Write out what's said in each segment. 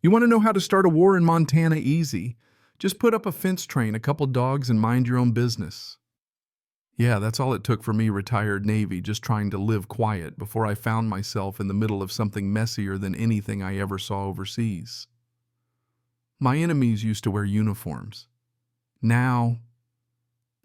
You want to know how to start a war in Montana easy? Just put up a fence train, a couple dogs, and mind your own business. Yeah, that's all it took for me, retired Navy, just trying to live quiet before I found myself in the middle of something messier than anything I ever saw overseas. My enemies used to wear uniforms. Now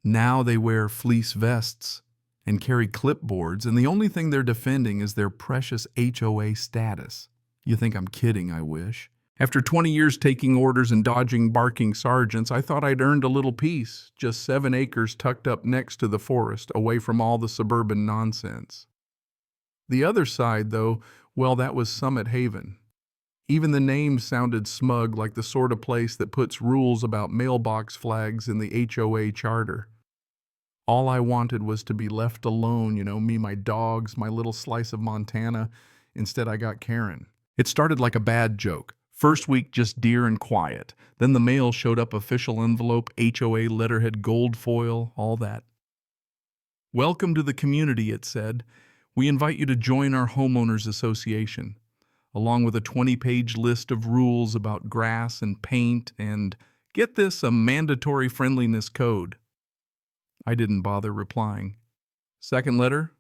they wear fleece vests and carry clipboards, and the only thing they're defending is their precious HOA status. You think I'm kidding, I wish. After 20 years taking orders and dodging barking sergeants, I thought I'd earned a little peace, just 7 acres tucked up next to the forest, away from all the suburban nonsense. The other side, though, well, that was Summit Haven. Even the name sounded smug, like the sort of place that puts rules about mailbox flags in the HOA charter. All I wanted was to be left alone, me, my dogs, my little slice of Montana. Instead, I got Karen. It started like a bad joke. First week, just deer and quiet. Then the mail showed up, official envelope, HOA letterhead, gold foil, all that. Welcome to the community, it said. We invite you to join our homeowners association, along with a 20-page list of rules about grass and paint and, get this, a mandatory friendliness code. I didn't bother replying. Second letter,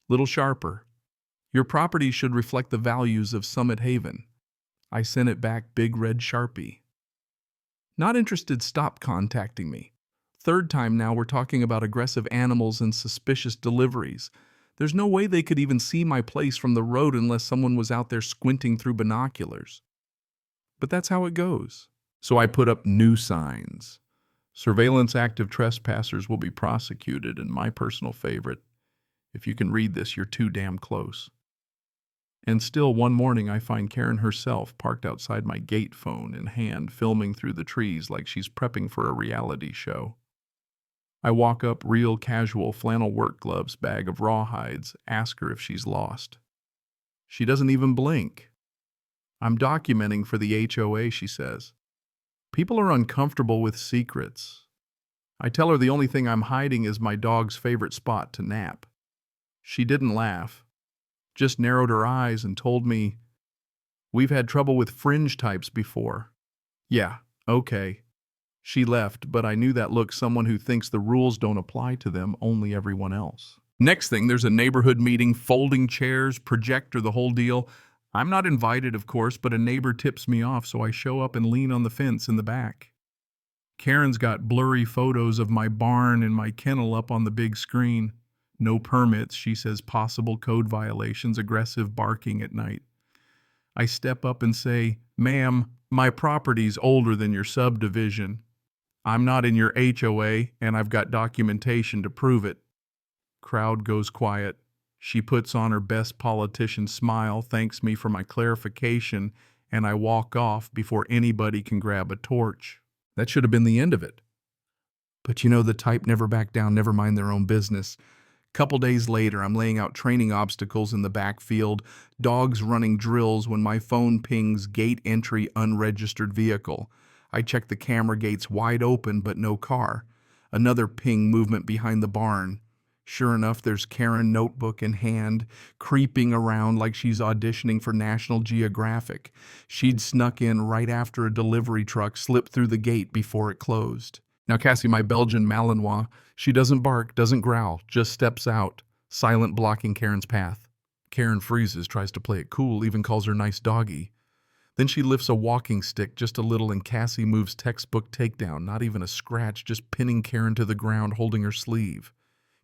little sharper. Your property should reflect the values of Summit Haven. I sent it back, big red Sharpie. Not interested, stop contacting me. Third time now, we're talking about aggressive animals and suspicious deliveries. There's no way they could even see my place from the road unless someone was out there squinting through binoculars. But that's how it goes. So I put up new signs. Surveillance active trespassers will be prosecuted, and my personal favorite, if you can read this, you're too damn close. And still, one morning, I find Karen herself parked outside my gate, phone in hand, filming through the trees like she's prepping for a reality show. I walk up, real casual flannel work gloves, bag of rawhides, ask her if she's lost. She doesn't even blink. I'm documenting for the HOA, she says. People are uncomfortable with secrets. I tell her the only thing I'm hiding is my dog's favorite spot to nap. She didn't laugh, just narrowed her eyes and told me, we've had trouble with fringe types before. Yeah, okay. She left, but I knew that look, someone who thinks the rules don't apply to them, only everyone else. Next thing, there's a neighborhood meeting, folding chairs, projector, the whole deal. I'm not invited, of course, but a neighbor tips me off, so I show up and lean on the fence in the back. Karen's got blurry photos of my barn and my kennel up on the big screen. No permits, she says, possible code violations, aggressive barking at night. I step up and say, ma'am, my property's older than your subdivision. I'm not in your HOA, and I've got documentation to prove it. Crowd goes quiet. She puts on her best politician smile, thanks me for my clarification, and I walk off before anybody can grab a torch. That should have been the end of it. But the type never back down, never mind their own business. Couple days later, I'm laying out training obstacles in the backfield, dogs running drills when my phone pings gate entry unregistered vehicle. I check the camera, gates wide open, but no car. Another ping, movement behind the barn. Sure enough, there's Karen, notebook in hand, creeping around like she's auditioning for National Geographic. She'd snuck in right after a delivery truck slipped through the gate before it closed. Now Cassie, my Belgian Malinois, she doesn't bark, doesn't growl, just steps out, silent, blocking Karen's path. Karen freezes, tries to play it cool, even calls her nice doggy. Then she lifts a walking stick just a little and Cassie moves textbook takedown, not even a scratch, just pinning Karen to the ground, holding her sleeve.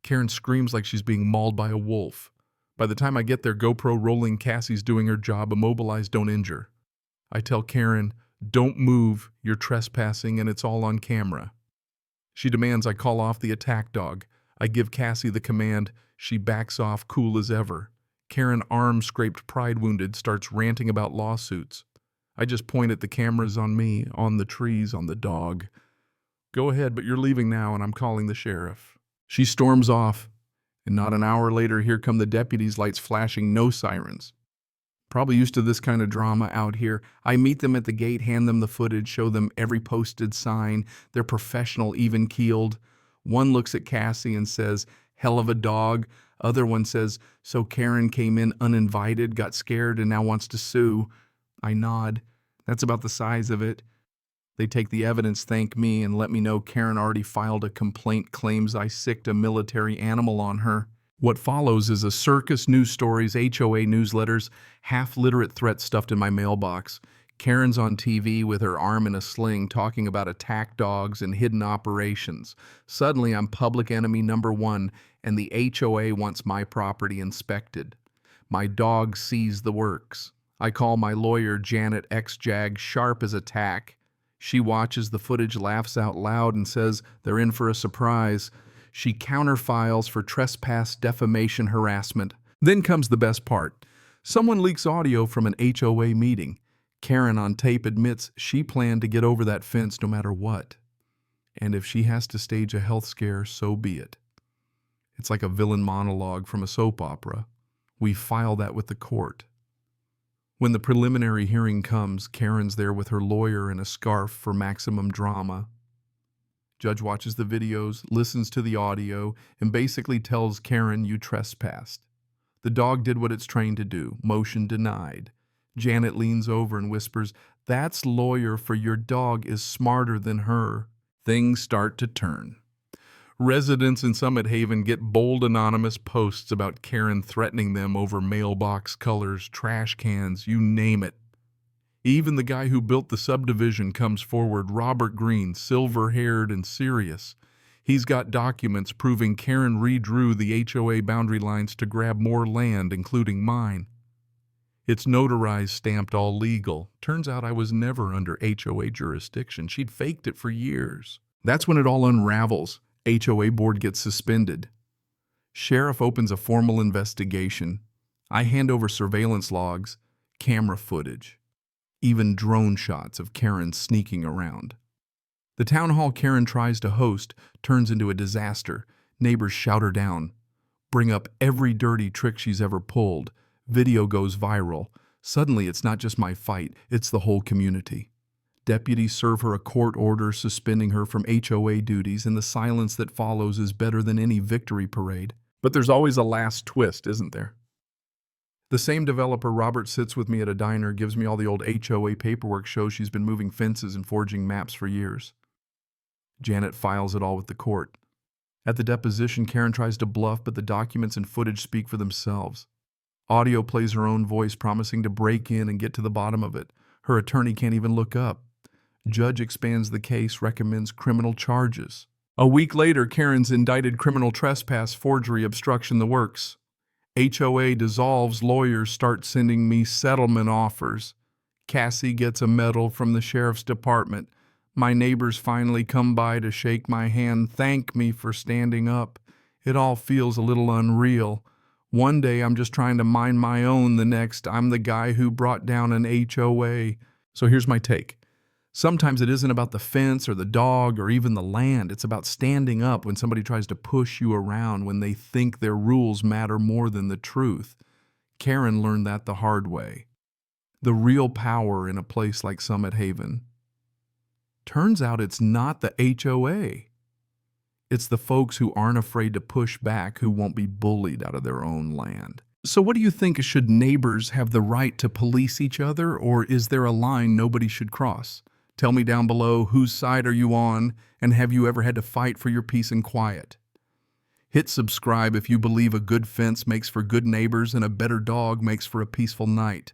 Karen screams like she's being mauled by a wolf. By the time I get there, GoPro rolling, Cassie's doing her job, immobilize, don't injure. I tell Karen, don't move, you're trespassing and it's all on camera. She demands I call off the attack dog. I give Cassie the command. She backs off, cool as ever. Karen, arm scraped, pride wounded, starts ranting about lawsuits. I just point at the cameras on me, on the trees, on the dog. Go ahead, but you're leaving now and I'm calling the sheriff. She storms off, and not an hour later, here come the deputies, lights flashing, no sirens. Probably used to this kind of drama out here. I meet them at the gate, hand them the footage, show them every posted sign. They're professional, even-keeled. One looks at Cassie and says, hell of a dog. Other one says, so Karen came in uninvited, got scared, and now wants to sue. I nod. That's about the size of it. They take the evidence, thank me, and let me know Karen already filed a complaint, claims I sicked a military animal on her. What follows is a circus, news stories, HOA newsletters, half-literate threats stuffed in my mailbox. Karen's on TV with her arm in a sling talking about attack dogs and hidden operations. Suddenly, I'm public enemy number one, and the HOA wants my property inspected. My dog sees the works. I call my lawyer, Janet X-Jag, sharp as a tack. She watches the footage, laughs out loud, and says they're in for a surprise. She counterfiles for trespass, defamation, harassment. Then comes the best part. Someone leaks audio from an HOA meeting. Karen on tape admits she planned to get over that fence no matter what. And if she has to stage a health scare, so be it. It's like a villain monologue from a soap opera. We file that with the court. When the preliminary hearing comes, Karen's there with her lawyer in a scarf for maximum drama. Judge watches the videos, listens to the audio, and basically tells Karen you trespassed. The dog did what it's trained to do. Motion denied. Janet leans over and whispers, "That's lawyer for your dog is smarter than her." Things start to turn. Residents in Summit Haven get bold anonymous posts about Karen threatening them over mailbox colors, trash cans, you name it. Even the guy who built the subdivision comes forward, Robert Green, silver-haired and serious. He's got documents proving Karen redrew the HOA boundary lines to grab more land, including mine. It's notarized, stamped, all legal. Turns out I was never under HOA jurisdiction. She'd faked it for years. That's when it all unravels. HOA board gets suspended. Sheriff opens a formal investigation. I hand over surveillance logs, camera footage, even drone shots of Karen sneaking around. The town hall Karen tries to host turns into a disaster. Neighbors shout her down, bring up every dirty trick she's ever pulled. Video goes viral. Suddenly, it's not just my fight, it's the whole community. Deputies serve her a court order suspending her from HOA duties, and the silence that follows is better than any victory parade. But there's always a last twist, isn't there? The same developer, Robert, sits with me at a diner, gives me all the old HOA paperwork, shows she's been moving fences and forging maps for years. Janet files it all with the court. At the deposition, Karen tries to bluff, but the documents and footage speak for themselves. Audio plays her own voice, promising to break in and get to the bottom of it. Her attorney can't even look up. Judge expands the case, recommends criminal charges. A week later, Karen's indicted criminal trespass, forgery, obstruction, the works. HOA dissolves, lawyers start sending me settlement offers. Cassie gets a medal from the sheriff's department. My neighbors finally come by to shake my hand, thank me for standing up. It all feels a little unreal. One day I'm just trying to mind my own, the next I'm the guy who brought down an HOA. So here's my take. Sometimes it isn't about the fence or the dog or even the land. It's about standing up when somebody tries to push you around, when they think their rules matter more than the truth. Karen learned that the hard way. The real power in a place like Summit Haven. Turns out it's not the HOA. It's the folks who aren't afraid to push back, who won't be bullied out of their own land. So what do you think? Should neighbors have the right to police each other, or is there a line nobody should cross? Tell me down below, whose side are you on, and have you ever had to fight for your peace and quiet? Hit subscribe if you believe a good fence makes for good neighbors and a better dog makes for a peaceful night.